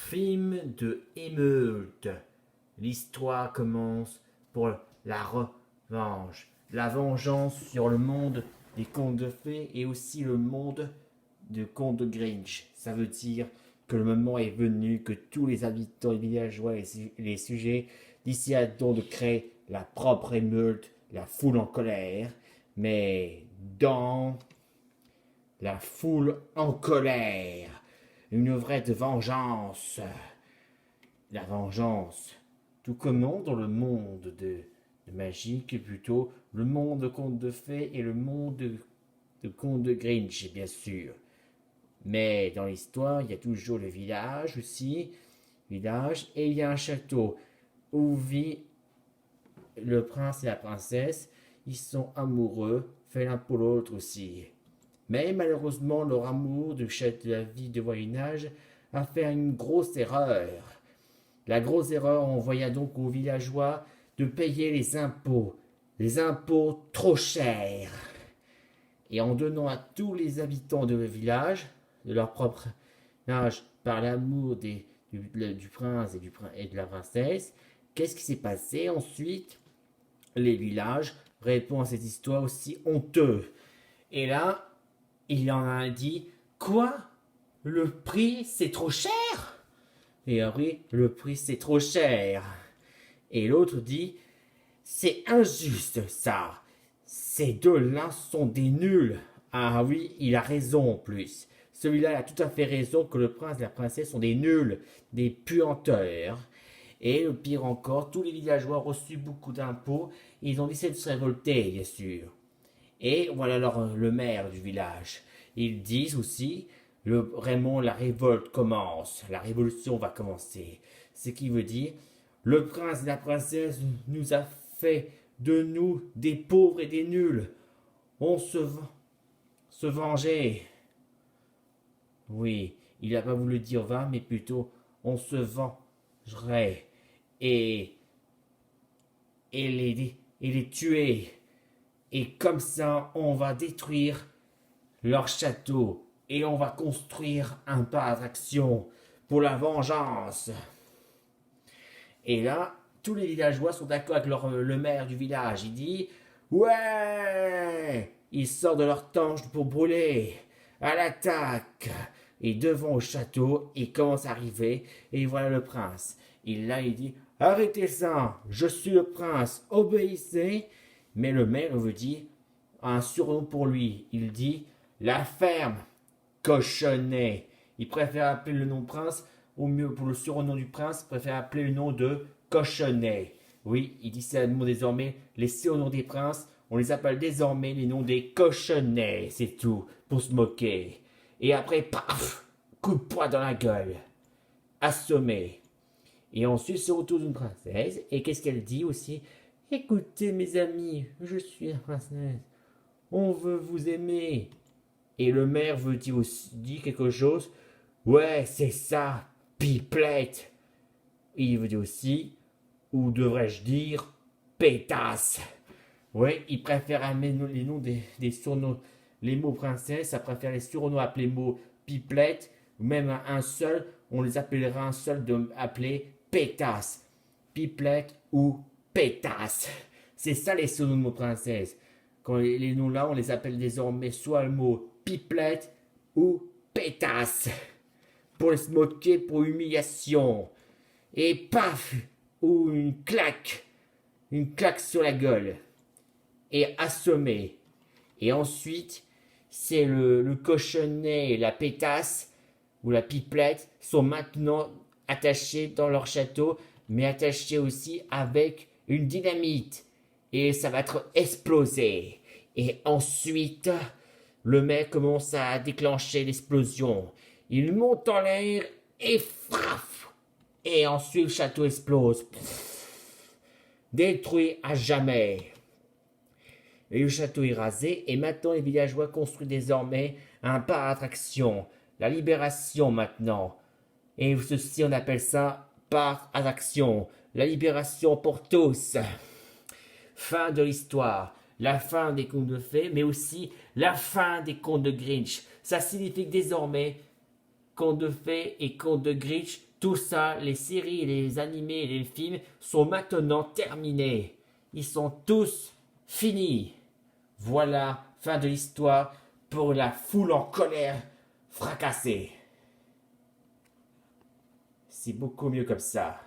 film de émeute. L'histoire commence pour la revanche, la vengeance sur le monde des contes de fées et aussi le monde de contes de Grinch. Ça veut dire que le moment est venu que tous les habitants et villageois et les sujets d'ici à donc de créer la propre émeute, la foule en colère, mais dans la foule en colère, une vraie vengeance. La vengeance. Tout comment dans le monde de magique, plutôt le monde de contes de fées et le monde de contes de Grinch, bien sûr. Mais dans l'histoire, il y a toujours le village aussi, village, et il y a un château où vit le prince et la princesse. Ils sont amoureux, fait l'un pour l'autre aussi. Mais malheureusement, leur amour de la vie de voisinage a fait une grosse erreur. La grosse erreur envoya donc aux villageois de payer les impôts trop chers. Et en donnant à tous les habitants de le village, de leur propre âge, par l'amour du prince et de la princesse, qu'est-ce qui s'est passé ensuite? Les villages répondent à cette histoire aussi honteux. Et là, il en a dit, quoi? Le prix, c'est trop cher? Et oui, le prix, c'est trop cher. Et l'autre dit, c'est injuste, ça. Ces deux-là sont des nuls. Ah oui, il a raison en plus. Celui-là a tout à fait raison que le prince et la princesse sont des nuls, des puanteurs. Et le pire encore, tous les villageois ont reçu beaucoup d'impôts. Et ils ont décidé de se révolter, bien sûr. Et voilà alors le maire du village. Ils disent aussi, vraiment la révolte commence, la révolution va commencer. Ce qui veut dire, le prince et la princesse nous a fait de nous des pauvres et des nuls. On se venger. Oui, il n'a pas voulu dire va, mais plutôt on se vengerait et, et les tuer. Et comme ça, on va détruire leur château et on va construire un parc d'attraction pour la vengeance. Et là, tous les villageois sont d'accord avec le maire du village. Il dit ouais, ils sortent de leur tanche pour brûler. À l'attaque. Et devant au château, il commence à arriver et voilà le prince. Et là, il dit arrêtez ça, je suis le prince, obéissez. Mais le maire veut dire un surnom pour lui. Il dit la ferme cochonnet. Il préfère appeler le nom prince, au mieux pour le surnom du prince, il préfère appeler le nom de cochonnet. Oui, il dit c'est le mot désormais, les surnoms des princes, on les appelle désormais les noms des cochonnets, c'est tout, pour se moquer. Et après, paf, coup de poing dans la gueule, assommé. Et ensuite, c'est au tour d'une princesse, et qu'est-ce qu'elle dit aussi? Écoutez mes amis, je suis la princesse, on veut vous aimer. Et le maire veut dire aussi dit quelque chose. Ouais, c'est ça, pipelette. Il veut dire aussi, ou devrais-je dire, pétasse. Ouais, il préfère amener les noms des surnoms, les mots princesse, ça préfère les surnoms appeler mots pipelette, ou même un seul, on les appellera un seul de appeler pétasse. Pipelette ou pétasse. C'est ça les surnoms de mots princesse. Quand les noms là, on les appelle désormais soit le mot pipelette ou pétasse. Pour se moquer, pour humiliation. Et paf, ou une claque sur la gueule. Et assommé. Et ensuite, c'est le cochonnet et la pétasse, ou la pipelette, sont maintenant attachés dans leur château, mais attachés aussi avec une dynamite. Et ça va être explosé. Et ensuite, le mec commence à déclencher l'explosion. Il monte en l'air et frappe. Et ensuite, le château explose. Détruit à jamais. Et le château est rasé. Et maintenant, les villageois construisent désormais un parc d'attraction. La libération maintenant. Et ceci, on appelle ça parc d'attraction. La libération pour tous. Fin de l'histoire. La fin des contes de fées, mais aussi la fin des contes de Grinch. Ça signifie que désormais, contes de fées et contes de Grinch Tout ça, les séries, les animés, les films sont maintenant terminés. Ils sont tous finis. Voilà, fin de l'histoire pour la foule en colère fracassée. C'est beaucoup mieux comme ça.